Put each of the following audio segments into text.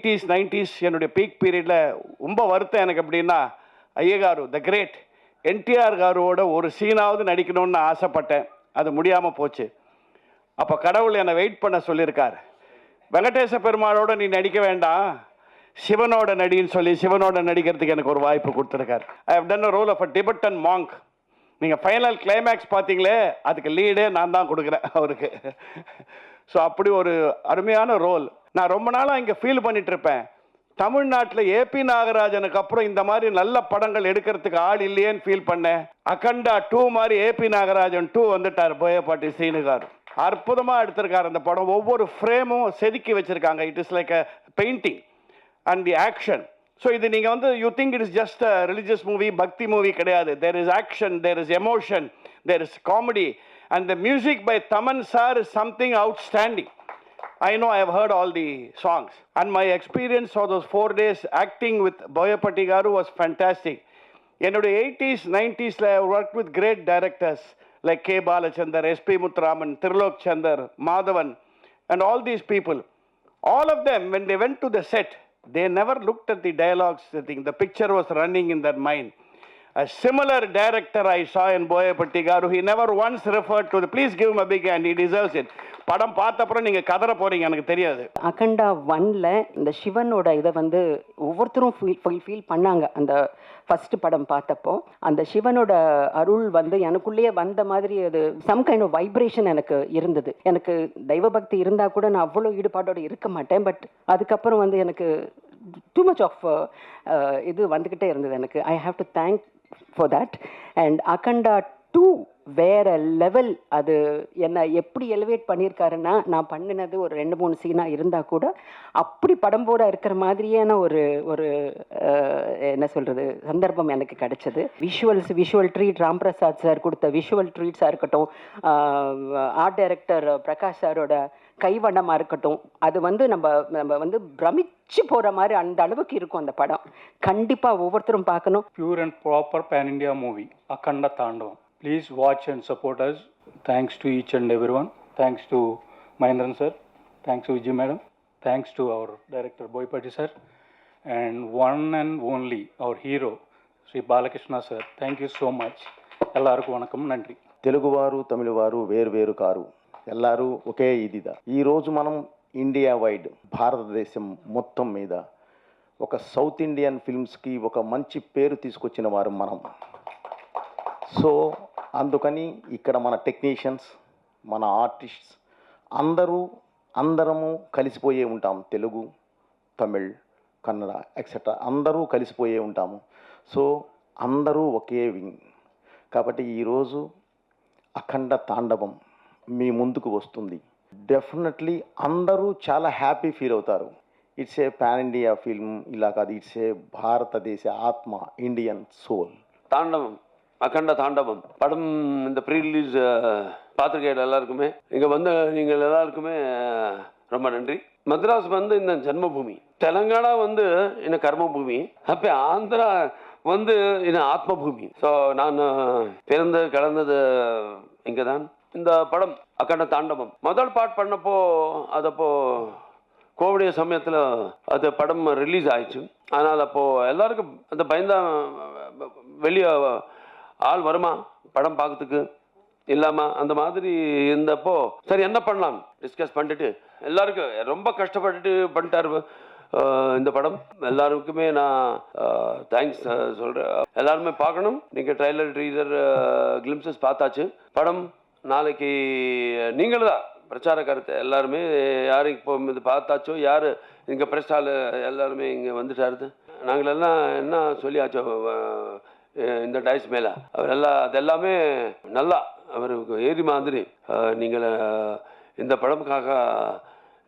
Eighties 90s என்னுடைய peak பீரியடில் ரொம்ப வருத்தம் எனக்கு எப்படின்னா, ஐயகாரு த கிரேட் என்டிஆர் காரோட ஒரு சீனாவது நடிக்கணும்னு ஆசைப்பட்டேன். அது முடியாமல் போச்சு. அப்போ கடவுள் என்னை வெயிட் பண்ண சொல்லியிருக்கார். வெங்கடேச பெருமாளோட நீ நடிக்க வேண்டாம், சிவனோட நடின்னு சொல்லி சிவனோட நடிக்கிறதுக்கு எனக்கு ஒரு வாய்ப்பு கொடுத்துருக்கார். I have done a role of a Tibetan monk. நீங்கள் ஃபைனல் கிளைமேக்ஸ் பார்த்தீங்களே, அதுக்கு லீடே நான் தான் கொடுக்குறேன் அவருக்கு. ஸோ அப்படி ஒரு அருமையான ரோல். நான் ரொம்ப நாளாக இங்கே ஃபீல் பண்ணிட்டு இருப்பேன், தமிழ்நாட்டில் ஏபி நாகராஜனுக்கு அப்புறம் இந்த மாதிரி நல்ல படங்கள் எடுக்கிறதுக்கு ஆள் இல்லையேன்னு ஃபீல் பண்ணேன். அகண்டா 2 மாதிரி ஏபி நாகராஜன் 2 வந்துட்டார். போயப்பாட்டி சீனுகார் அற்புதமாக எடுத்திருக்காரு அந்த படம். ஒவ்வொரு ஃப்ரேமும் செதுக்கி வச்சிருக்காங்க. It is like a painting and the action. So இது நீங்கள் வந்து you think it is just a religious movie, பக்தி மூவி கிடையாது. There is action, there is emotion, there is comedy and the music by Thaman sir is something outstanding. I know I have heard all the songs and my experience for those 4 days acting with Boyapatti Garu was fantastic. என்னுடைய 80s 90s I worked with great directors like K. Balachandar, S.P. Muthuraman, Trilok Chandar, Madhavan and all these people. All of them, when they went to the set, they never looked at the dialogues. I think the picture was running in their mind. A similar director I saw in Boyapatti Garu. He never once referred to the, please give him a big hand, he deserves it. படம் பார்த்தப்பறம் நீங்கள் கதற போகிறீங்க, எனக்கு தெரியாது. அகண்டா 1ல் இந்த சிவனோட இதை வந்து ஒவ்வொருத்தரும் ஃபீல் பண்ணாங்க. அந்த ஃபஸ்ட்டு படம் பார்த்தப்போ அந்த சிவனோட அருள் வந்து எனக்குள்ளேயே வந்த மாதிரி அது சம் கைண்ட் ஆஃப் வைப்ரேஷன் எனக்கு இருந்தது. எனக்கு தெய்வ பக்தி இருந்தால் கூட நான் அவ்வளோ ஈடுபாடோடு இருக்க மாட்டேன். பட் அதுக்கப்புறம் வந்து எனக்கு டூ மச் ஆஃப் இது வந்துக்கிட்டே இருந்தது எனக்கு. I have to thank for that. And Akhanda 2 வேற லெவல். அது என்னை எப்படி எலிவேட் பண்ணியிருக்காருன்னா, நான் பண்ணினது ஒரு 2-3 சீனாக இருந்தால் கூட அப்படி படம் போட இருக்கிற மாதிரியான ஒரு என்ன சொல்கிறது சந்தர்ப்பம் எனக்கு கிடைச்சது. விஷுவல் ட்ரீட் ராம்பிரசாத் சார் கொடுத்த விஷுவல் ட்ரீட்ஸாக இருக்கட்டும், ஆர்ட் டைரக்டர் பிரகாஷ் சாரோட கைவண்ணமாக இருக்கட்டும், அது வந்து நம்ம வந்து பிரமிச்சு போகிற மாதிரி அந்த அளவுக்கு இருக்கும் அந்த படம். கண்டிப்பாக ஒவ்வொருத்தரும் பார்க்கணும். Pure and proper pan India movie, Akhanda Thandavam. Please watch and support us. Thanks to each and everyone. Thanks to Mahendran sir. Thanks to Vijay madam. Thanks to our director Boyapatti sir. And one and only our hero Sri Balakrishna sir. Thank you so much. Ellarku vanakkam, nandri. Telugu varu Tamilu varu veru karu. ఎల్లారు ఒకే ఇదిదా. ఈరోజు మనం India wide భారతదేశం మొత్తం మీద ఒక south Indian ఫిల్మ్స్కి ఒక మంచి పేరు తీసుకొచ్చిన వారు మనం. సో అందుకని ఇక్కడ మన టెక్నీషియన్స్, మన ఆర్టిస్ట్స్ అందరము కలిసిపోయే ఉంటాం. తెలుగు, తమిళ్, కన్నడ ఎక్సెట్రా అందరూ కలిసిపోయే ఉంటాము. సో అందరూ ఒకే వింగ్. కాబట్టి ఈరోజు అఖండ తాండవం మీ ముందుకు వస్తుంది. డెఫినెట్లీ అందరూ చాలా హ్యాపీ ఫీల్ అవుతారు. It's a pan India film, ఇలా కాదు, ఇట్స్ ఏ భారతదేశ ఆత్మ, ఇండియన్ సోల్. தாண்டவம், அகண்ட தாண்டவம் படம் இந்த ப்ரீ ரிலீஸ் பார்த்துருக்க எல்லாருக்குமே, இங்கே வந்து நீங்கள் எல்லாருக்குமே ரொம்ப நன்றி. மദ്രാസ് வந்து இந்த ஜன்மபூமி, தெலங்கானா வந்து இந்த கர்மபூமி, அப்போ ஆந்திரா வந்து இந்த ஆத்மபூமி. ஸோ நான் பிறந்து கலந்தது இங்கே தான். இந்த படம் அகண்ட தாண்டவம் முதல் பார்ட் பண்ணப்போ அதப்போ கோவிட் சமயத்தில் அது படம் ரிலீஸ் ஆயிடுச்சு. ஆனால் அப்போது எல்லாருக்கும் அந்த பயந்தா வெளியே ஆள் வருமா படம் பார்க்கறதுக்கு இல்லாமல் அந்த மாதிரி இருந்தப்போ சரி என்ன பண்ணலாம் டிஸ்கஸ் பண்ணிட்டு எல்லாருக்கும் ரொம்ப கஷ்டப்பட்டுட்டு பண்ணிட்டார் இந்த படம். எல்லாருக்குமே நான் தேங்க்ஸ் சொல்கிறேன். எல்லாருமே பார்க்கணும். நீங்கள் ட்ரைலர் ட்ரீலர் கிளிம்சஸ் பார்த்தாச்சு. படம் நாளைக்கு நீங்களும் தான் பிரச்சார கருத்து எல்லாருமே யாரும் இப்போ இது பார்த்தாச்சோ, யார் இங்கே ப்ரெஸ் ஹால் எல்லாருமே இங்கே வந்துட்டாரு. நாங்களெல்லாம் என்ன சொல்லியாச்சோ இந்த டைஸ் மேலே அவர் எல்லாம் அதெல்லாமே நல்லா அவருக்கு ஏறி மாதிரி நீங்கள் இந்த படமுக்காக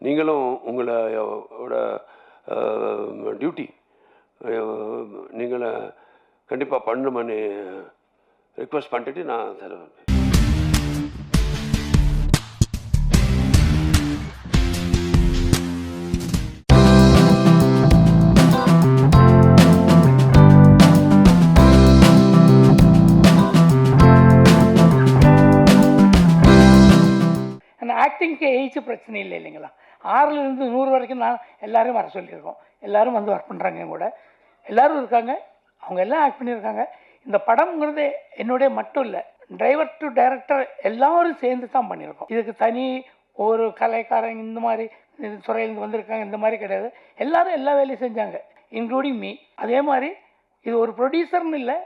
நீங்களும் உங்களோட டியூட்டி நீங்களை கண்டிப்பாக பண்ணணும்னு ரிக்வெஸ்ட் பண்ணிட்டு நான் தருவேன். ஆக்டிங்க்கு ஏஜ் பிரச்சனை இல்லை இல்லைங்களா? 6லேருந்து 100 வரைக்கும் நான் எல்லாரும் வர சொல்லியிருக்கோம். எல்லாரும் வந்து ஒர்க் பண்ணுறாங்க என் கூட. எல்லோரும் இருக்காங்க, அவங்க எல்லாம் ஆக்ட் பண்ணியிருக்காங்க. இந்த படம்ங்கிறது என்னுடைய மட்டும் இல்லை, டிரைவர் டு டைரக்டர் எல்லாரும் சேர்ந்து தான் பண்ணியிருக்கோம். இதுக்கு தனி ஒரு கலைக்காரங்க இந்த மாதிரி துறையிலேருந்து வந்திருக்காங்க இந்த மாதிரி கிடையாது. எல்லாரும் எல்லா வேலையும் செஞ்சாங்க, இன்க்ளூடிங் மீ. அதே மாதிரி இது ஒரு ப்ரொடியூசர்னு இல்லை,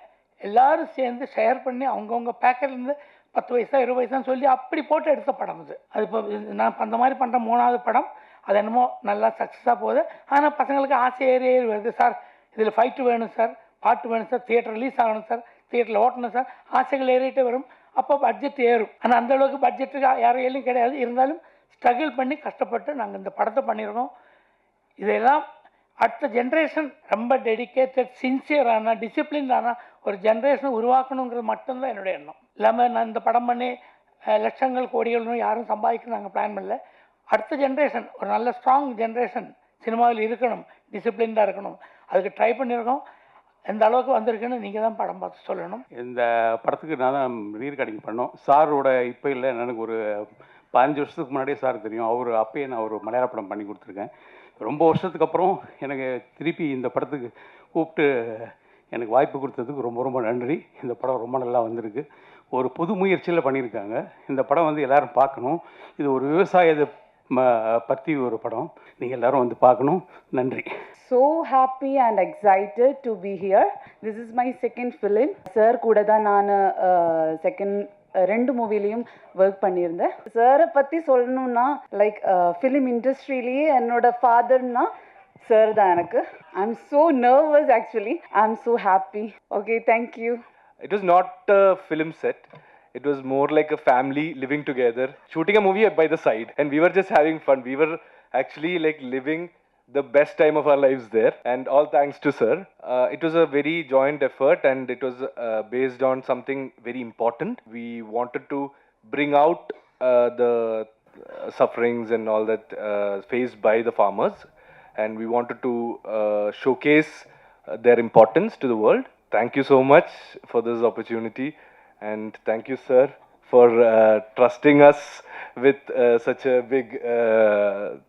எல்லோரும் சேர்ந்து ஷேர் பண்ணி அவங்கவுங்க பேக்கர்லேருந்து 10 பைசா 20 பைசான்னு சொல்லி அப்படி போட்டு எடுத்த படம் இது. அது இப்போ நான் அந்த மாதிரி பண்ணுற 3வது படம். அது என்னமோ நல்லா சக்ஸஸாக போகுது. ஆனால் பசங்களுக்கு ஆசை ஏறி வருது, சார் இதில் ஃபைட்டு வேணும் சார், பாட்டு வேணும் சார், தியேட்டர் ரிலீஸ் ஆகணும் சார், தியேட்டரில் ஓட்டணும் சார், ஆசைகள் ஏறிட்டே வரும். அப்போ பட்ஜெட் ஏறும். ஆனால் அந்தளவுக்கு பட்ஜெட்டுக்கு யார் கையிலும் கிடையாது. இருந்தாலும் ஸ்ட்ரகிள் பண்ணி கஷ்டப்பட்டு நாங்கள் இந்த படத்தை பண்ணியிருக்கோம். இதெல்லாம் அடுத்த ஜென்ரேஷன் ரொம்ப டெடிக்கேட்டட் சின்சியரான டிசிப்ளின்டான ஒரு ஜென்ரேஷனை உருவாக்கணுங்கிறது மட்டும்தான் என்னுடைய எண்ணம். இல்லாமல் நான் இந்த படம் பண்ணி லட்சங்கள் கோடிகள் யாரும் சம்பாதிக்கணும் நாங்கள் பிளான் பண்ணல. அடுத்த ஜென்ரேஷன் ஒரு நல்ல ஸ்ட்ராங் ஜென்ரேஷன் சினிமாவில் இருக்கணும், டிசிப்ளின்டாக இருக்கணும், அதுக்கு ட்ரை பண்ணியிருக்கோம். எந்த அளவுக்கு வந்திருக்குன்னு நீங்கள் தான் படம் பார்த்து சொல்லணும். இந்த படத்துக்கு நான் தான் ரீரெக்கார்டிங் பண்ணோம். சாரோட இப்போ இல்லை, எனக்கு ஒரு 15 வருஷத்துக்கு முன்னாடியே சார் தெரியும். அவர் அப்பயே நான் ஒரு மலையாள படம் பண்ணி கொடுத்துருக்கேன். ரொம்ப வருஷத்துக்கு அப்புறம் எனக்கு திருப்பி இந்த படத்துக்கு கூப்பிட்டு எனக்கு வாய்ப்பு கொடுத்ததுக்கு ரொம்ப ரொம்ப நன்றி. இந்த படம் ரொம்ப நல்லா வந்திருக்கு, ஒரு புது முயற்சியில் பண்ணியிருக்காங்க. இந்த படம் வந்து எல்லோரும் பார்க்கணும். இது ஒரு விவசாயத்தை பற்றி ஒரு படம், நீங்கள் எல்லோரும் வந்து பார்க்கணும். நன்றி. So happy and excited to be here. This is my second film. Sir கூட தான் நான் செகண்ட் 2 மூவிலையும் ஒர்க் பண்ணியிருந்தேன். சாரை பற்றி சொல்லணும்னா லைக் ஃபிலிம் இண்டஸ்ட்ரியிலேயே என்னோட ஃபாதர்னா சார் தான் எனக்கு. I am so nervous actually. I am so happy. Okay, thank you. It was not a film set. It was more like a family living together, shooting a movie by the side, and we were just having fun. We were actually like living the best time of our lives there, and all thanks to sir. It was a very joint effort, and it was based on something very important. We wanted to bring out the sufferings and all that faced by the farmers, and we wanted to showcase their importance to the world. Thank you so much for this opportunity, and thank you sir for trusting us with such a big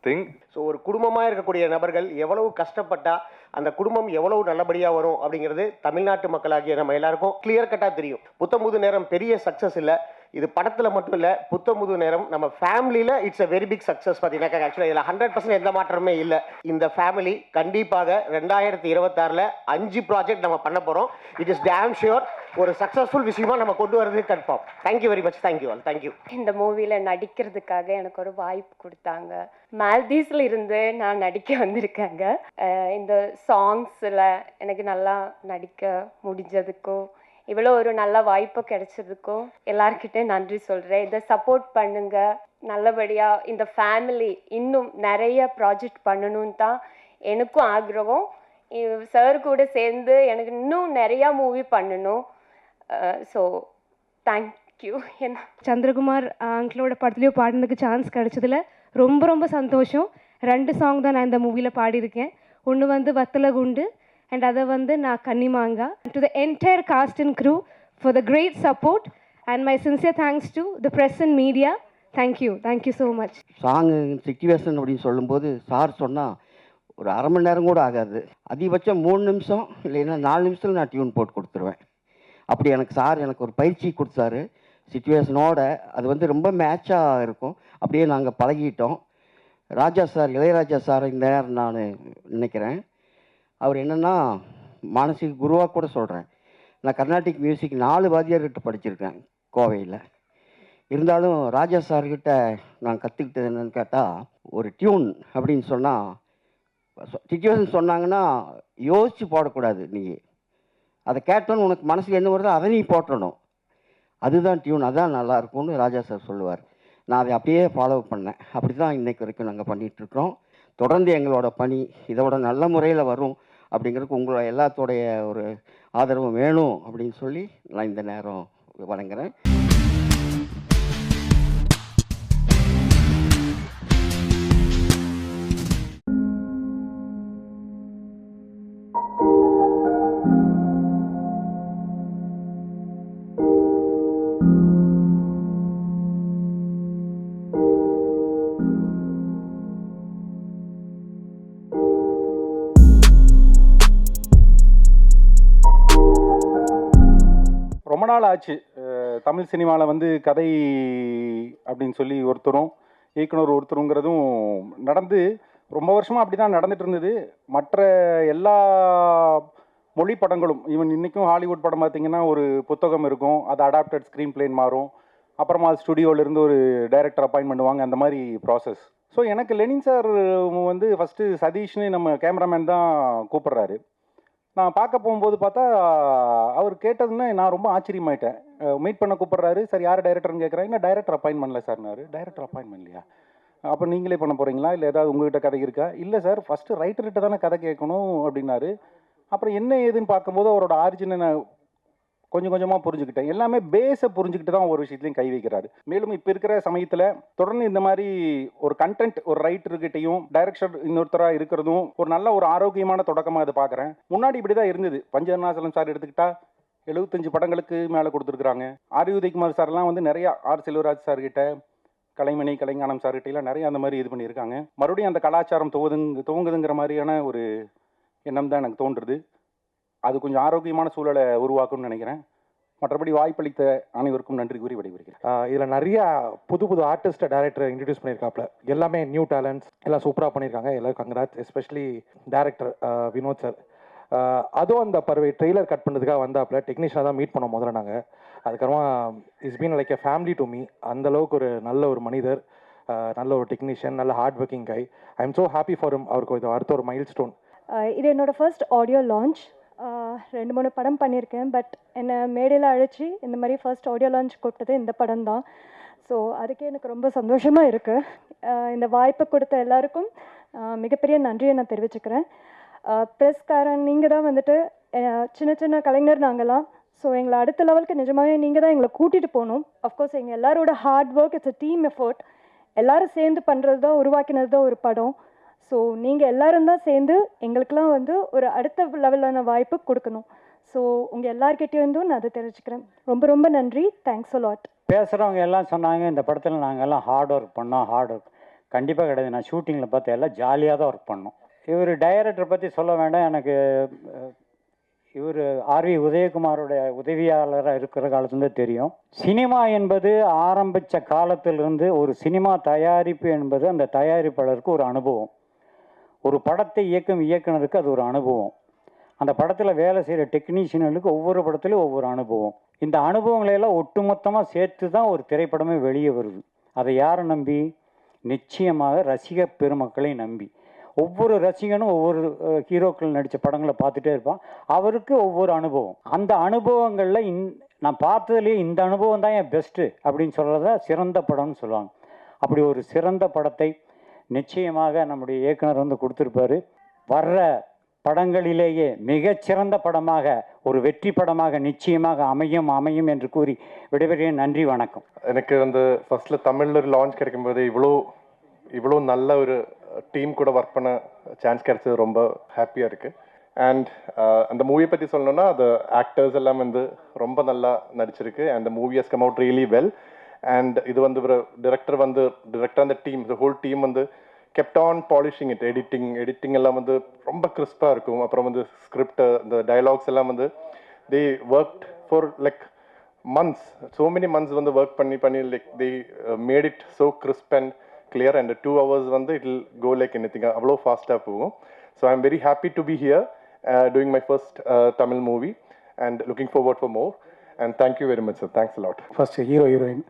thing. So ஒரு குடும்பமாக இருக்கக்கூடிய நபர்கள் எவ்வளவு கஷ்டப்பட்டா அந்த குடும்பம் எவ்வளவு நல்லபடியாக வரும் அப்படிங்கிறது தமிழ்நாட்டு மக்களாகிய நம்ம எல்லாருக்கும் கிளியர் கட்டாக தெரியும். புத்தம்புது நேரம் பெரிய சக்ஸஸ் இல்லை, இது படத்தில் மட்டும் இல்லை, புத்தம்புது நேரம் நம்ம ஃபேமிலியில் it's a very big success. பார்த்தீங்கன்னா ஆக்சுவலாக இதில் 100% எந்த மாற்றமே இல்லை. இந்த ஃபேமிலி கண்டிப்பாக 2026 5 ப்ராஜெக்ட் நம்ம பண்ண போகிறோம். இட் இஸ் டேம் ஷியோர் ஒரு சக்ஸஸ்ஃபுல் விஷயமா நம்ம கொண்டு வரது confirm. Thank you very much. Thank you all. Thank you. இந்த மூவியில் நடிக்கிறதுக்காக எனக்கு ஒரு வாய்ப்பு கொடுத்தாங்க. மால்தீவ்ஸில் இருந்து நான் நடிக்க வந்திருக்கேங்க. இந்த சாங்ஸில் எனக்கு நல்லா நடிக்க முடிஞ்சதுக்கும் இவ்வளோ ஒரு நல்ல வாய்ப்பு கிடைச்சதுக்கும் எல்லார்கிட்ட நன்றி சொல்கிறேன். இதை சப்போர்ட் பண்ணுங்க, நல்லபடியாக இந்த ஃபேமிலி இன்னும் நிறைய ப்ராஜெக்ட் பண்ணணும்னு தான் எனக்கும் ஆக்ரகம். சார் கூட சேர்ந்து எனக்கு இன்னும் நிறையா மூவி பண்ணணும். So thank you. என்ன சந்திரகுமார் அங்கிளோட படத்துலையும் பாடினதுக்கு சான்ஸ் கிடைச்சதில் ரொம்ப ரொம்ப சந்தோஷம். 2 சாங் தான் நான் இந்த மூவியில் பாடியிருக்கேன். ஒன்று வந்து வத்தல குண்டு அண்ட் அதை வந்து நான் கன்னிமாங்கா. To the entire cast and crew for the great support and my sincere thanks to the press and media. Thank you so much. Song situation அப்படின்னு சொல்லும்போது சார் சொன்னால் ஒரு அரை மணி நேரம் கூட ஆகாது, அதிகபட்சம் 3 நிமிஷம் இல்லைன்னா 4 நிமிஷத்தில் நான் டியூன் போட்டு கொடுத்துருவேன். அப்படி எனக்கு சார் எனக்கு ஒரு பயிற்சி கொடுத்தாரு சிச்சுவேஷனோட. அது வந்து ரொம்ப மேட்சாக இருக்கும். அப்படியே நாங்கள் பழகிட்டோம். ராஜா சார், இளையராஜா சார் இந்த நேரம் நான் நினைக்கிறேன். அவர் என்னென்னா மானசீக குருவாக கூட சொல்கிறேன். நான் கர்நாடிக் மியூசிக் 4 வாத்தியார்கிட்ட படிச்சிருக்கேன் கோவையில். இருந்தாலும் ராஜா சார்கிட்ட நான் கற்றுக்கிட்டது என்னென்னு கேட்டால், ஒரு டியூன் அப்படின்னு சொன்னால் சிச்சுவேஷன் சொன்னாங்கன்னா யோசித்து போடக்கூடாது. நீ அதை கேட்டோன்னு உனக்கு மனசுக்கு என்ன வருதோ அதை நீ போட்டணும். அதுதான் டியூன், அதுதான் நல்லாயிருக்கும்னு ராஜா சார் சொல்லுவார். நான் அதை அப்படியே ஃபாலோ பண்ணேன். அப்படி தான் இன்றைக்கு வரைக்கும் நாங்கள் பண்ணிகிட்ருக்கோம். தொடர்ந்து எங்களோட பணி இதோட நல்ல முறையில் வரும் அப்படிங்கிறதுக்கு உங்களோட எல்லாத்தோடைய ஒரு ஆதரவு வேணும் அப்படின்னு சொல்லி நான் இந்த நேரம் வழங்குகிறேன். ரொம்ப நாள் ஆச்சு தமிழ் சினிமாவில் வந்து கதை அப்படின்னு சொல்லி ஒருத்தரும் இயக்குனர் ஒருத்தருங்கிறதும் நடந்து ரொம்ப வருஷமாக அப்படி தான் நடந்துட்டு இருந்தது. மற்ற எல்லா மொழி படங்களும் ஈவன் இன்றைக்கும் ஹாலிவுட் படம் பார்த்திங்கன்னா ஒரு புத்தகம் இருக்கும், அது அடாப்டட் ஸ்க்ரீன் பிளேன் மாறும், அப்புறமா ஸ்டுடியோவிலேருந்து ஒரு டைரக்டர் அப்பாயின்ட் பண்ணுவாங்க, அந்த மாதிரி ப்ராசஸ். ஸோ எனக்கு லெனின் சார் வந்து ஃபஸ்ட்டு சதீஷ்னு நம்ம கேமராமேன் தான் கூப்பிட்றாரு. நான் பார்க்க போகும்போது பார்த்தா அவர் கேட்டதுன்னு நான் ரொம்ப ஆச்சரியமாயிட்டேன். மீட் பண்ண கூப்பிட்றாரு. சார் யார் டைரக்டர்னு கேட்குறேன். என்ன டைரக்டர் அப்பாயின்ட் பண்ணல சார்னாரு. டைரக்டர் அப்பாயின்ட் பண்ணலையா? அப்போ நீங்களே பண்ண போகிறீங்களா, இல்லை ஏதாவது உங்ககிட்ட கதை இருக்கா? இல்லை சார், ஃபஸ்ட்டு ரைட்டர்கிட்ட தானே கதை கேட்கணும் அப்படின்னாரு. அப்புறம் என்ன ஏதுன்னு பார்க்கும்போது அவரோட ஆரிஜினை நான் கொஞ்சம் கொஞ்சமாக புரிஞ்சுக்கிட்டேன். எல்லாமே பேஸை புரிஞ்சுக்கிட்டு தான் ஒரு விஷயத்துலையும் கை வைக்கிறாரு. மேலும் இப்போ இருக்கிற சமயத்தில் தொடர்ந்து இந்த மாதிரி ஒரு கண்டென்ட் ஒரு ரைட்டர்கிட்டையும் டைரக்டர் இன்னொருத்தராக இருக்கிறதும் ஒரு நல்ல ஒரு ஆரோக்கியமான தொடக்கமாக அதை பார்க்குறேன். முன்னாடி இப்படி தான் இருந்தது. பஞ்சநாசலம் சார் எடுத்துக்கிட்டா 75 படங்களுக்கு மேலே கொடுத்துருக்குறாங்க. ஆர் உதயகுமார் சார்லாம் வந்து நிறையா, ஆர் செல்வராஜ் சார்கிட்ட, கலைமணி கலைஞானம் சார்கிட்டலாம் நிறைய அந்த மாதிரி இது பண்ணியிருக்காங்க. மறுபடியும் அந்த கலாச்சாரம் துவங்குதுங்கிற மாதிரியான ஒரு எண்ணம் தான் எனக்கு தோன்றுறது. அது கொஞ்சம் ஆரோக்கியமான சூழலை உருவாக்கும்னு நினைக்கிறேன். மற்றபடி வாய்ப்பளித்த அனைவருக்கும் நன்றி கூறி விடைபெறுகிறேன். இதில் நிறையா புது புது ஆர்டிஸ்ட்டை டேரக்டர் இன்ட்ரடியூஸ் பண்ணியிருக்காப்புல. எல்லாமே நியூ டேலண்ட்ஸ், எல்லாம் சூப்பராக பண்ணியிருக்காங்க. எல்லாம் congrats. Especially director Vinod sir. அதுவும் அந்த பறவை ட்ரெய்லர் கட் பண்ணுறதுக்காக வந்தாப்புல. டெக்னீஷியனாக தான் மீட் பண்ணோம் முதல்ல நாங்கள். அதுக்கப்புறமா it's been like a family to me. அந்தளவுக்கு ஒரு நல்ல ஒரு மனிதர், நல்ல ஒரு டெக்னீஷியன், நல்ல hard working guy. I am so happy for him. அவருக்கு இது அடுத்த ஒரு மைல் ஸ்டோன். இது என்னோடய ஃபர்ஸ்ட் ஆடியோ லான்ச். 2-3 படம் பண்ணியிருக்கேன். பட் என்னை மேடையில் அழைச்சி இந்த மாதிரி ஃபர்ஸ்ட் ஆடியோ லான்ச் கூப்பிட்டது இந்த படம் தான். ஸோ அதுக்கே எனக்கு ரொம்ப சந்தோஷமாக இருக்குது. இந்த வாய்ப்பை கொடுத்த எல்லாருக்கும் மிகப்பெரிய நன்றியை நான் தெரிவிச்சுக்கிறேன். ப்ரெஸ்காரன் நீங்கள் தான் வந்துட்டு சின்ன சின்ன கலைஞர் நாங்களாம். ஸோ எங்களை அடுத்த லெவலுக்கு நிஜமாகவே நீங்கள் தான் எங்களை கூட்டிகிட்டு போகணும். அஃப்கோர்ஸ் எங்கள் எல்லாரோட hard work, it's a team effort. எல்லோரும் சேர்ந்து பண்ணுறது தான், உருவாக்கினது தான் ஒரு படம். ஸோ நீங்கள் எல்லோரும் தான் சேர்ந்து எங்களுக்கெல்லாம் வந்து ஒரு அடுத்த லெவலான வாய்ப்பு கொடுக்கணும். ஸோ உங்கள் எல்லார்கிட்டேருந்தும் நான் அதை தெரிவிச்சுக்கிறேன். ரொம்ப ரொம்ப நன்றி. Thanks a lot. பேசுகிறவங்க எல்லாம் சொன்னாங்க இந்த படத்தில் நாங்கள் எல்லாம் ஹார்ட் ஒர்க் பண்ணோம். ஹார்ட் ஒர்க் கண்டிப்பாக கிடையாது. நான் ஷூட்டிங்கில் பார்த்து எல்லாம் ஜாலியாக தான் ஒர்க் பண்ணோம். இவர் டைரக்டர் பற்றி சொல்ல வேண்டாம். எனக்கு இவர் ஆர்வி உதயகுமாரோட உதவியாளராக இருக்கிற காலத்துலேருந்து தெரியும். சினிமா என்பது ஆரம்பித்த காலத்திலிருந்து ஒரு சினிமா தயாரிப்பு என்பது அந்த தயாரிப்பாளருக்கு ஒரு அனுபவம். ஒரு படத்தை இயக்கும் இயக்குனருக்கு அது ஒரு அனுபவம். அந்த படத்தில் வேலை செய்கிற டெக்னீஷியனுக்கு ஒவ்வொரு படத்துலையும் ஒவ்வொரு அனுபவம். இந்த அனுபவங்களையெல்லாம் ஒட்டுமொத்தமாக சேர்த்து தான் ஒரு திரைப்படமே வெளியே வருது. அதை யாரை நம்பி? நிச்சயமாக ரசிக பெருமக்களை நம்பி. ஒவ்வொரு ரசிகனும் ஒவ்வொரு ஹீரோக்கள் நடித்த படங்களை பார்த்துட்டே இருப்பான். அவருக்கு ஒவ்வொரு அனுபவம். அந்த அனுபவங்களில் நான் பார்த்ததுலேயே இந்த அனுபவம் தான் என் பெஸ்ட்டு அப்படின்னு சொல்கிறத சிறந்த படம்னு சொல்லுவாங்க. அப்படி ஒரு சிறந்த படத்தை நிச்சயமாக நம்முடைய இயக்குனர் வந்து கொடுத்துருப்பாரு. வர்ற படங்களிலேயே மிகச்சிறந்த படமாக, ஒரு வெற்றி படமாக நிச்சயமாக அமையும் என்று கூறி விடைபெறுகிறேன். நன்றி, வணக்கம். எனக்கு வந்து ஃபர்ஸ்ட்டில் தமிழில் லான்ச் கிடைக்கும்போது இவ்வளோ நல்ல ஒரு டீம் கூட ஒர்க் பண்ண சான்ஸ் கிடைச்சது ரொம்ப ஹாப்பியாக இருக்குது. அண்ட் அந்த மூவியை பற்றி சொல்லணும்னா அது ஆக்டர்ஸ் எல்லாம் வந்து ரொம்ப நல்லா நடிச்சிருக்கு. And the movie has come out really well. And இது வந்து ஒரு டிரெக்டர் அந்த டீம், த ஹோல் டீம் வந்து kept on polishing it. Editing எல்லாம் வந்து ரொம்ப கிறிஸ்பாக இருக்கும். அப்புறம் வந்து ஸ்கிரிப்ட், இந்த டயலாக்ஸ் எல்லாம் வந்து they worked for like months, so many months வந்து ஒர்க் பண்ணி like they made it so crisp and clear. and 2 hours வந்து it will go like anything. அவ்வளோ ஃபாஸ்ட்டாக போகும். So I'm very happy to be here doing my first Tamil movie and looking forward for more. And thank you very much, sir. Thanks a lot. First heroine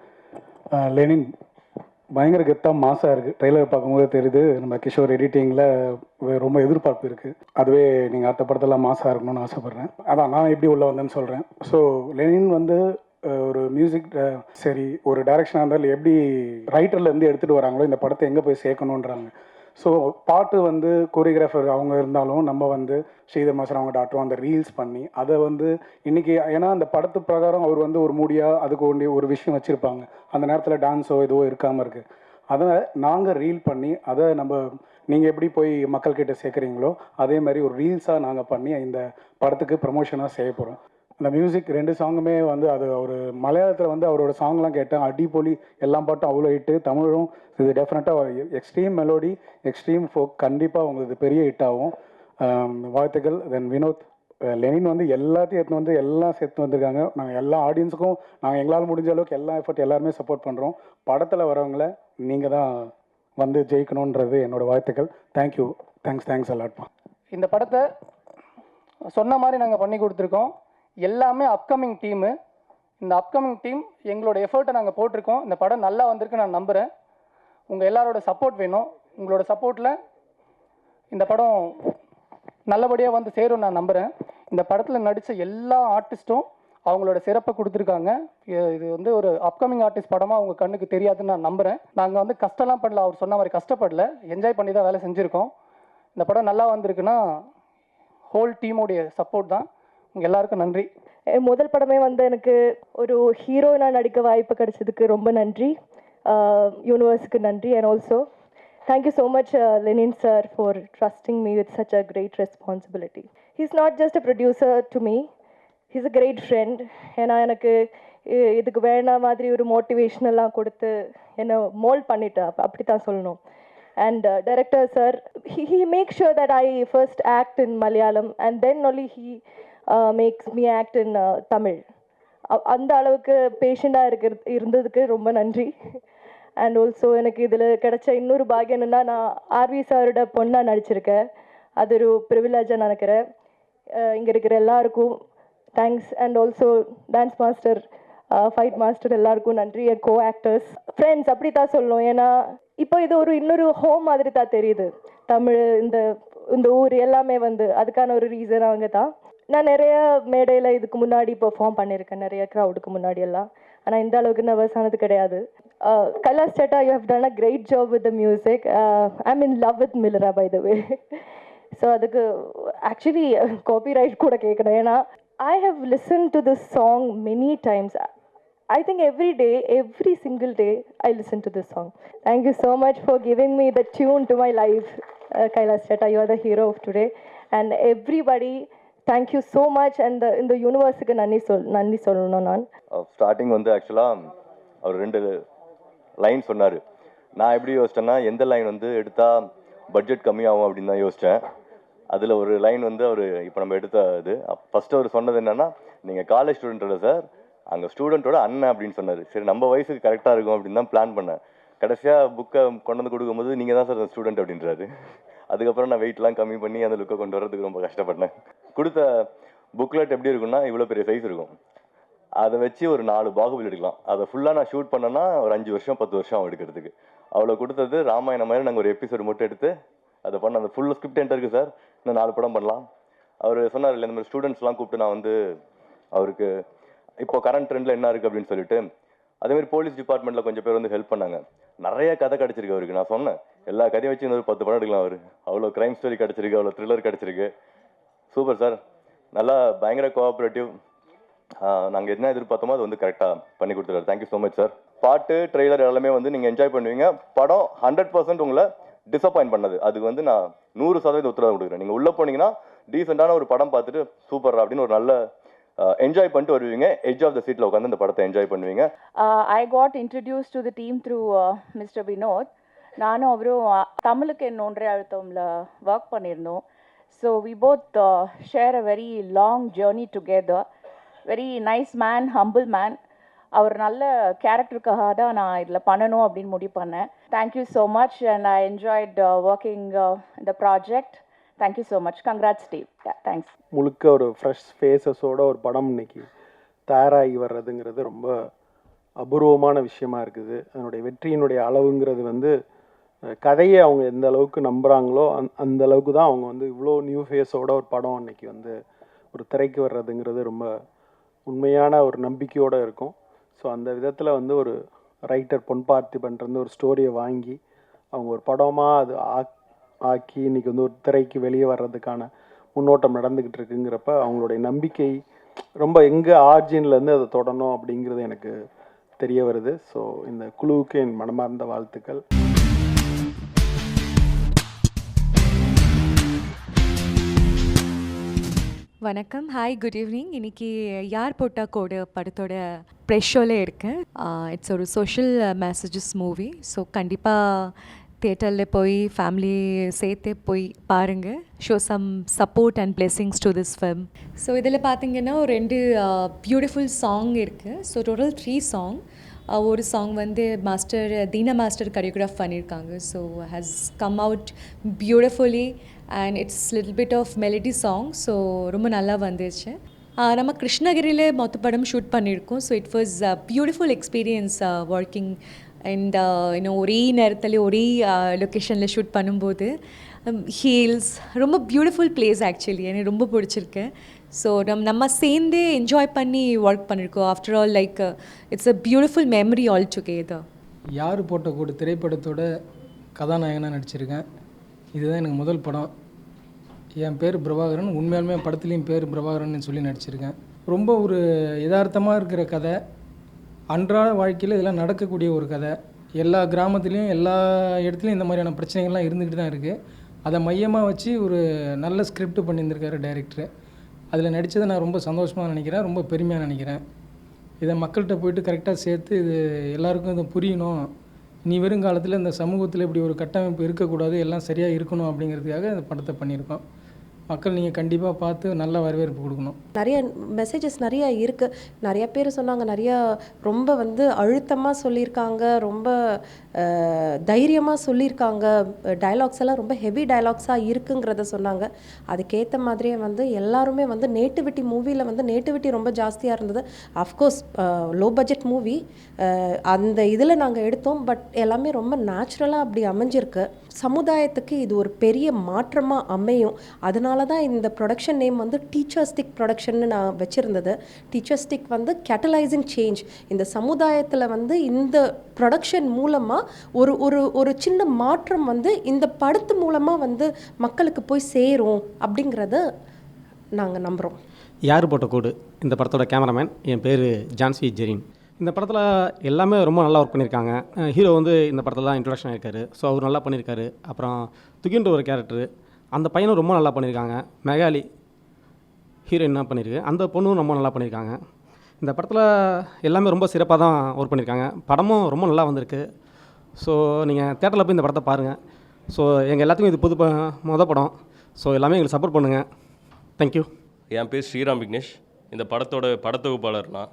Lenin பயங்கர கெத்தாக மாசாக இருக்குது. Trailer பார்க்கும்போது தெரியுது. நம்ம கிஷோர் எடிட்டிங்கில் ரொம்ப எதிர்பார்ப்பு இருக்குது. அதுவே நீங்கள் அடுத்த படத்தெல்லாம் மாசாக இருக்கணும்னு ஆசைப்பட்றேன். அதான் நான் எப்படி உள்ளே வந்தேன்னு சொல்கிறேன். ஸோ லெனின் வந்து ஒரு மியூசிக் சரி, ஒரு டைரக்ஷனாக இருந்தாலும் எப்படி ரைட்டர்லேருந்து எடுத்துகிட்டு வராங்களோ இந்த படத்தை எங்கே போய் சேர்க்கணுன்றாங்க. ஸோ பாட்டு வந்து கோரியோகிராஃபர் அவங்க இருந்தாலும் நம்ம வந்து ஸ்ரீதர் மாஸ்டர் அவங்க டாக்டரும் அந்த ரீல்ஸ் பண்ணி அதை வந்து இன்றைக்கி, ஏன்னா அந்த படத்து பிரகாரம் அவர் வந்து ஒரு மூடியாக அதுக்கு வேண்டிய ஒரு விஷயம் வச்சுருப்பாங்க. அந்த நேரத்தில் டான்ஸோ எதுவோ இருக்காமல் இருக்குது. அதனால் நாங்கள் ரீல் பண்ணி அதை நம்ம நீங்கள் எப்படி போய் மக்கள்கிட்ட சேர்க்குறீங்களோ அதே மாதிரி ஒரு ரீல்ஸாக நாங்கள் பண்ணி இந்த படத்துக்கு ப்ரமோஷனாக செய்ய போகிறோம். அந்த மியூசிக் 2 சாங்குமே வந்து அது ஒரு மலையாளத்தில் வந்து அவரோட சாங்லாம் கேட்டேன். அடிப்பொலி, எல்லா பாட்டும் அவ்வளோ ஹிட்டு. தமிழும் இது டெஃபினட்டாக எக்ஸ்ட்ரீம் மெலோடி, எக்ஸ்ட்ரீம் ஃபோக், கண்டிப்பாக உங்களுக்கு பெரிய ஹிட் ஆகும். வாழ்த்துக்கள். தென் வினோத் லெனின் வந்து எல்லாத்தையும் எடுத்து வந்து எல்லாம் சேர்த்து வந்திருக்காங்க. நாங்கள் எல்லா ஆடியன்ஸுக்கும் நாங்கள் எங்களால் முடிஞ்ச அளவுக்கு எல்லா எஃபர்ட் எல்லாருமே சப்போர்ட் பண்ணுறோம். படத்தில் வரவங்கள நீங்கள் தான் வந்து ஜெயிக்கணுன்றது என்னோடய வாழ்த்துக்கள். தேங்க்யூ. தேங்க்ஸ் அலாட்மா. இந்த படத்தை சொன்ன மாதிரி நாங்கள் பண்ணி கொடுத்துருக்கோம். எல்லாமே அப்கமிங் டீமு. இந்த அப்கமிங் டீம் எங்களோட எஃபர்ட்டை நாங்கள் போட்டிருக்கோம். இந்த படம் நல்லா வந்திருக்கு நான் நம்புகிறேன். உங்கள் எல்லாரோட சப்போர்ட் வேணும். உங்களோட சப்போர்ட்டில் இந்த படம் நல்லபடியாக வந்து சேரும் நான் நம்புகிறேன். இந்த படத்தில் நடித்த எல்லா ஆர்டிஸ்ட்டும் அவங்களோட சிறப்பை கொடுத்துருக்காங்க. இது வந்து ஒரு அப்கமிங் ஆர்டிஸ்ட் படமாக அவங்க கண்ணுக்கு தெரியாதுன்னு நான் நம்புகிறேன். நாங்கள் வந்து கஷ்டம்லாம் பண்ணல, அவர் சொன்ன மாதிரி கஷ்டப்படல, என்ஜாய் பண்ணி தான் வேலை செஞ்சுருக்கோம். இந்த படம் நல்லா வந்திருக்குன்னா ஹோல் டீமோடைய சப்போர்ட் தான். உங்கள் எல்லாருக்கும் நன்றி. முதல் படமே வந்து எனக்கு ஒரு ஹீரோயினாக நடிக்க வாய்ப்பு கிடைச்சதுக்கு ரொம்ப நன்றி. யூனிவர்ஸுக்கு நன்றி. And also thank you so much Lenin sir for trusting me with such a great responsibility. He's not just a producer to me, he's a great friend. ஏன்னா எனக்கு இதுக்கு வேணா மாதிரி ஒரு மோட்டிவேஷனெல்லாம் கொடுத்து என்னை மோல்ட் பண்ணிட்டா, அப்படி தான் சொல்லணும். And director sir, he makes sure that I first act in Malayalam and then only he makes me act in Tamil. அந்த அளவுக்கு பேஷண்டாக இருந்ததுக்கு ரொம்ப நன்றி. அண்ட் ஆல்சோ எனக்கு இதில் கிடைச்ச இன்னொரு பாக்கியம் என்னென்னா, நான் ஆர்வி சாரோட பொண்ணாக நடிச்சிருக்கேன். அது ஒரு ப்ரிவிலேஜாக நினைக்கிறேன். இங்கே இருக்கிற எல்லாருக்கும் thanks. And also dance master, fight master எல்லாருக்கும் நன்றி. கோ ஆக்டர்ஸ், ஃப்ரெண்ட்ஸ் அப்படி தான் சொல்லணும். ஏன்னா இப்போ இது ஒரு இன்னொரு ஹோம் மாதிரி தான் தெரியுது. தமிழ் இந்த ஊர் எல்லாமே வந்து அதுக்கான ஒரு ரீசன் அவங்க தான். நான் நிறைய மேடையில் இதுக்கு முன்னாடி பெர்ஃபார்ம் பண்ணியிருக்கேன், நிறைய க்ரௌடுக்கு முன்னாடி எல்லாம். ஆனால் இந்த அளவுக்கு நர்வஸ் ஆனது கிடையாது. Kailash Chetta, you have done a great job with the music. I'm in love with Millera, by the way. So அதுக்கு ஆக்சுவலி காப்பிரைட் கூட கேட்கணும். ஏன்னா I have listened to this song many times. I think every single day I listen to this song. Thank you so much for giving me the tune to my life. Kailash Chetta, you are the hero of today. And everybody, thank you so much. And இந்த யூனிவர்ஸுக்கு நன்றி சொல்லணும். நான் starting வந்து ஆக்சுவலாக அவர் 2 line சொன்னார். நான் எப்படி யோசிச்சேன்னா, எந்த லைன் வந்து எடுத்தால் பட்ஜெட் கம்மியாகும் அப்படின்னு தான் யோசித்தேன். அதில் ஒரு லைன் வந்து அவர் இப்போ நம்ம எடுத்த இது ஃபஸ்ட்டு அவர் சொன்னது என்னென்னா, நீங்கள் காலேஜ் ஸ்டூடெண்ட்டோட சார், அங்கே ஸ்டூடெண்ட்டோட அண்ணன் அப்படின்னு சொன்னார். சரி, நம்ம வயசுக்கு கரெக்டாக இருக்கும் அப்படின்னு தான் பிளான் பண்ணேன். கடைசியாக புக்கை கொண்டு வந்து கொடுக்கும்போது நீங்கள் தான் சார் ஸ்டூடெண்ட் அப்படின்றாரு. அதுக்கப்புறம் நான் வெயிட்லாம் கம்மி பண்ணி அந்த லுக்கை கொண்டு வரதுக்கு ரொம்ப கஷ்டப்பட்டேன். கொடுத்த புக்லெட் எப்படி இருக்குன்னா, இவ்வளோ பெரிய சைஸ் இருக்கும். அதை வச்சு ஒரு 4 பாகுபலி எடுக்கலாம். அதை ஃபுல்லாக நான் ஷூட் பண்ணேன்னா ஒரு 5 வருஷம் 10 வருஷம் ஆகும் எடுக்கிறதுக்கு. அவ்வளோ கொடுத்தது. ராமாயணம் மாதிரி நாங்கள் ஒரு எபிசோடு மட்டும் எடுத்து அதை பண்ண, அந்த ஃபுல் ஸ்கிரிப்ட் என்கிட்ட இருக்குது சார், இன்னும் 4 படம் பண்ணலாம். அவர் சொன்னார் இல்லை, இந்த மாதிரி ஸ்டூடெண்ட்ஸ்லாம் கூப்பிட்டு நான் வந்து அவருக்கு இப்போ கரண்ட் ட்ரெண்டில் என்ன இருக்குது அப்படின்னு சொல்லிட்டு, அதேமாதிரி போலீஸ் டிபார்ட்மெண்ட்டில் கொஞ்சம் பேர் வந்து ஹெல்ப் பண்ணாங்க. நிறைய கதை கிடச்சிருக்கு அவருக்கு. நான் சொன்னேன் எல்லா கதையை வச்சு இன்னொரு 10 படம் எடுக்கலாம். அவர் அவ்வளோ க்ரைம் ஸ்டோரி கிடச்சிருக்கு, அவ்வளோ த்ரில்லர் கிடச்சிருக்கு. சூப்பர் சார், நல்லா பயங்கர கோஆப்ரேட்டிவ். நாங்கள் என்ன எதிர்பார்த்தோமோ அது வந்து கரெக்டாக பண்ணி கொடுத்துருவாரு. Thank you so much sir. பாட்டு, ட்ரெய்லர் எல்லாமே வந்து நீங்கள் என்ஜாய் பண்ணுவீங்க. படம் 100% உங்களை டிசப்பாயின்ட் பண்ணது அதுக்கு வந்து நான் 100% உத்தரவாதம் கொடுக்குறேன். நீங்கள் உள்ளே போனீங்கன்னா டீசெண்டான ஒரு படம் பார்த்துட்டு சூப்பர் அப்படின்னு ஒரு நல்ல என்ஜாய் பண்ணிட்டு வருவீங்க. எட்ஜ் ஆஃப் த சீட்டில் உட்காந்து இந்த படத்தை என்ஜாய் பண்ணுவீங்க. I got introduced to the team through Mr. Vinod. நானும் அவரும் தமிழுக்கு ஒன்றே அழுத்தம்ல ஒர்க் பண்ணியிருந்தோம். So we both share a very long journey together. Very nice man, humble man. அவர் நல்ல கேரக்டருக்காக தான் நான் இதில் பண்ணணும் அப்படின்னு முடிவு பண்ணேன். Thank you so much and I enjoyed working இந்த project. Thank you so much. Congrats team. Thanks. முழுக்க ஒரு ஃப்ரெஷ் ஃபேஸஸோட ஒரு படம் இன்னைக்கு தயாராகி வர்றதுங்கிறது ரொம்ப அபூர்வமான விஷயமா இருக்குது. அதனுடைய வெற்றியினுடைய அளவுங்கிறது வந்து கதையை அவங்க எந்த அளவுக்கு நம்புகிறாங்களோ அந்த அளவுக்கு தான் அவங்க வந்து இவ்வளோ நியூ ஃபேஸோட ஒரு படம் இன்னைக்கு வந்து ஒரு திரைக்கு வர்றதுங்கிறது ரொம்ப உண்மையான ஒரு நம்பிக்கையோடு இருக்கும். ஸோ அந்த விதத்தில் வந்து ஒரு ரைட்டர் பொன் பார்த்திபன்றது ஒரு ஸ்டோரியை வாங்கி அவங்க ஒரு படமாக அது ஆக்கி இன்றைக்கி வந்து ஒரு திரைக்கு வெளியே வர்றதுக்கான முன்னோட்டம் நடந்துக்கிட்டு இருக்குங்கிறப்ப அவங்களுடைய நம்பிக்கை ரொம்ப எங்கே ஆர்ஜின்லேருந்து அதை தொடணும் அப்படிங்கிறது எனக்கு தெரிய வருது. ஸோ இந்த குழுவுக்கு என் மனமார்ந்த வாழ்த்துக்கள். வணக்கம், ஹாய், குட் ஈவினிங். இன்றைக்கி யார் போட்டா கோடு படத்தோட ப்ரெஷ் ஷோவில் இருக்கேன். இட்ஸ் ஒரு சோஷியல் மெசேஜஸ் மூவி. ஸோ கண்டிப்பாக தியேட்டரில் போய் ஃபேமிலி சேர்த்து போய் பாருங்கள். Show some support and blessings to this film. So இதில் பார்த்தீங்கன்னா ஒரு 2 பியூட்டிஃபுல் சாங் இருக்குது. So total 3 song. ஒரு சாங் வந்து மாஸ்டர் தீனா மாஸ்டர் கொரியோகிராஃப் பண்ணியிருக்காங்க. So has come out beautifully and it's little bit of melody song. So ரொம்ப நல்லா வந்துச்சு. நம்ம கிருஷ்ணகிரியில் மொத்த படம் ஷூட் பண்ணியிருக்கோம். So it was beautiful experience working and இன்னும் ஒரே நேரத்தில் ஒரே லொக்கேஷனில் ஷூட் பண்ணும்போது ஹீல்ஸ் ரொம்ப பியூட்டிஃபுல் பிளேஸ் ஆக்சுவலி எனக்கு ரொம்ப பிடிச்சிருக்கு. ஸோ நம்ம சேர்ந்து என்ஜாய் பண்ணி ஒர்க் பண்ணியிருக்கோம். After all like it's a beautiful memory all together. யார் போட்ட கூட திரைப்படத்தோட கதாநாயகனாக நடிச்சிருக்கேன். இதுதான் எனக்கு முதல் படம். என் பேர் பிரபாகரன். உண்மையாலுமே படத்துலேயும் பேர் பிரபாகரன் சொல்லி நடிச்சிருக்கேன். ரொம்ப ஒரு யதார்த்தமாக இருக்கிற கதை, அன்றாட வாழ்க்கையில் இதெல்லாம் நடக்கக்கூடிய ஒரு கதை. எல்லா கிராமத்துலேயும் எல்லா இடத்துலையும் இந்த மாதிரியான பிரச்சனைகள்லாம் இருந்துக்கிட்டு தான் இருக்குது. அதை மையமாக வச்சு ஒரு நல்ல ஸ்கிரிப்ட் பண்ணியிருந்திருக்காரு டைரக்டரு. அதில் நடித்ததை நான் ரொம்ப சந்தோஷமாக நினைக்கிறேன், ரொம்ப பெருமையாக நினைக்கிறேன். இதை மக்கள்கிட்ட போயிட்டு கரெக்டாக சேர்த்து இது எல்லாருக்கும் இது புரியணும். இனி வருங்காலத்தில் இந்த சமூகத்தில் இப்படி ஒரு கட்டமைப்பு இருக்கக்கூடாது, எல்லாம் சரியாக இருக்கணும் அப்படிங்கிறதுக்காக இந்த படத்தை பண்ணியிருக்கோம். மக்கள் நீங்கள் கண்டிப்பாக பார்த்து நல்ல வரவேற்பு கொடுக்கணும். நிறைய மெசேஜஸ் நிறைய இருக்குது. நிறைய பேர் சொன்னாங்க, நிறையா ரொம்ப வந்து அழுத்தமாக சொல்லியிருக்காங்க, ரொம்ப தைரியமாக சொல்லியிருக்காங்க. டயலாக்ஸ் எல்லாம் ரொம்ப ஹெவி டயலாக்ஸாக இருக்குங்கிறத சொன்னாங்க. அதுக்கேற்ற மாதிரியே வந்து எல்லாருமே வந்து நேட்டிவிட்டி மூவியில் வந்து நேட்டிவிட்டி ரொம்ப ஜாஸ்தியாக இருந்தது. அஃப்கோர்ஸ் லோ பட்ஜெட் மூவி, அந்த இதில் நாங்கள் எடுத்தோம். பட் எல்லாமே ரொம்ப நேச்சுரலாக அப்படி அமைஞ்சிருக்கு. சமுதாயத்துக்கு இது ஒரு பெரிய மாற்றமாக அமையும். அதனால தான் இந்த ப்ரொடக்ஷன் நேம் வந்து டீச்சர்ஸ்டிக் ப்ரொடக்ஷன்னு நான் வச்சுருந்தது. டீச்சர்ஸ்டிக் வந்து கேட்டலைசிங் சேஞ்ச். இந்த சமுதாயத்தில் வந்து இந்த ப்ரொடக்ஷன் மூலமாக ஒரு ஒரு ஒரு சின்ன மாற்றம் வந்து இந்த படத்து மூலமாக வந்து மக்களுக்கு போய் சேரும் அப்படிங்கிறத நாங்கள் நம்புகிறோம். யார் போட்ட கோடு இந்த படத்தோட கேமராமேன். என் பேர் ஜான்சி ஜெரின். இந்த படத்தில் எல்லாமே ரொம்ப நல்லா ஒர்க் பண்ணியிருக்காங்க. ஹீரோ வந்து இந்த படத்தில் தான் இன்ட்ரடக்ஷன் ஆகிருக்காரு. ஸோ அவர் நல்லா பண்ணியிருக்காரு. அப்புறம் துகின்ற ஒரு கேரக்டரு, அந்த பையனும் ரொம்ப நல்லா பண்ணியிருக்காங்க. மெகாலி ஹீரோயின் என்ன பண்ணியிருக்கு, அந்த பொண்ணும் ரொம்ப நல்லா பண்ணியிருக்காங்க. இந்த படத்தில் எல்லாமே ரொம்ப சிறப்பாக தான் ஒர்க் பண்ணியிருக்காங்க. படமும் ரொம்ப நல்லா வந்திருக்கு. ஸோ நீங்கள் தேட்டரில் போய் இந்த படத்தை பாருங்கள். ஸோ எங்கள் எல்லாத்துக்கும் இது புது மொதல் படம். ஸோ எல்லாமே எங்களுக்கு சப்போர்ட் பண்ணுங்கள். தேங்க்யூ. என் பேர் ஸ்ரீராம் விக்னேஷ். இந்த படத்தோட படத்தொகுப்பாளர்னா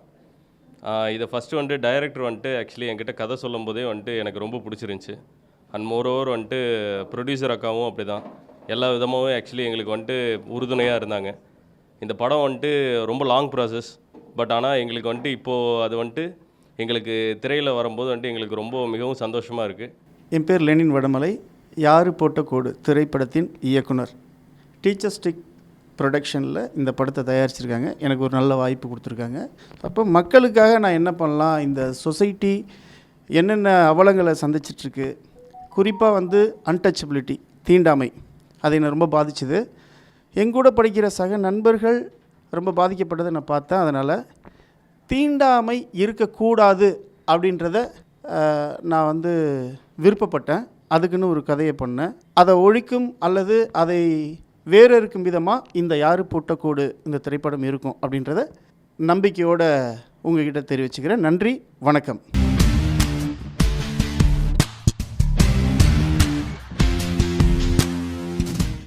இதை ஃபஸ்ட்டு வந்துட்டு டைரக்டர் வந்துட்டு ஆக்சுவலி என்கிட்ட கதை சொல்லும் போதே வந்துட்டு எனக்கு ரொம்ப பிடிச்சிருந்துச்சி. அண்ட் மோரோவர் வந்துட்டு ப்ரொடியூசர் அக்காவும் அப்படி தான் எல்லா விதமாகவும் ஆக்சுவலி எங்களுக்கு வந்துட்டு உறுதுணையாக இருந்தாங்க. இந்த படம் வந்துட்டு ரொம்ப லாங் ப்ராசஸ். பட் ஆனால் எங்களுக்கு வந்துட்டு இப்போது அது வந்துட்டு எங்களுக்கு திரையில் வரும்போது வந்துட்டு எங்களுக்கு ரொம்ப மிகவும் சந்தோஷமாக இருக்குது. என் பேர் லெனின் வடமலை. யாரு போட்ட கோடு திரைப்படத்தின் இயக்குனர். டீச்சர்ஸ்டிக் ப்ரொடக்ஷனில் இந்த படத்தை தயாரிச்சிருக்காங்க. எனக்கு ஒரு நல்ல வாய்ப்பு கொடுத்துருக்காங்க. அப்போ மக்களுக்காக நான் என்ன பண்ணலாம், இந்த சொசைட்டி என்னென்ன அவலங்களை சந்திச்சிட்ருக்கு, குறிப்பாக வந்து அன்டச்சபிலிட்டி, தீண்டாமை, அதை என்னை ரொம்ப பாதிச்சுது. எங்கூட படிக்கிற சக நண்பர்கள் ரொம்ப பாதிக்கப்பட்டதை நான் பார்த்தேன். அதனால் தீண்டாமை இருக்கக்கூடாது அப்படின்றத நான் வந்து விருப்பப்பட்டேன். அதுக்குன்னு ஒரு கதையை பண்ணேன். அதை ஒழிக்கும் அல்லது அதை வேறு இருக்கும் விதமாக இந்த யாரு போட்ட கோடு இந்த திரைப்படம் இருக்கும் அப்படின்றத நம்பிக்கையோடு உங்ககிட்ட தெரிவிச்சுக்கிறேன். நன்றி, வணக்கம்.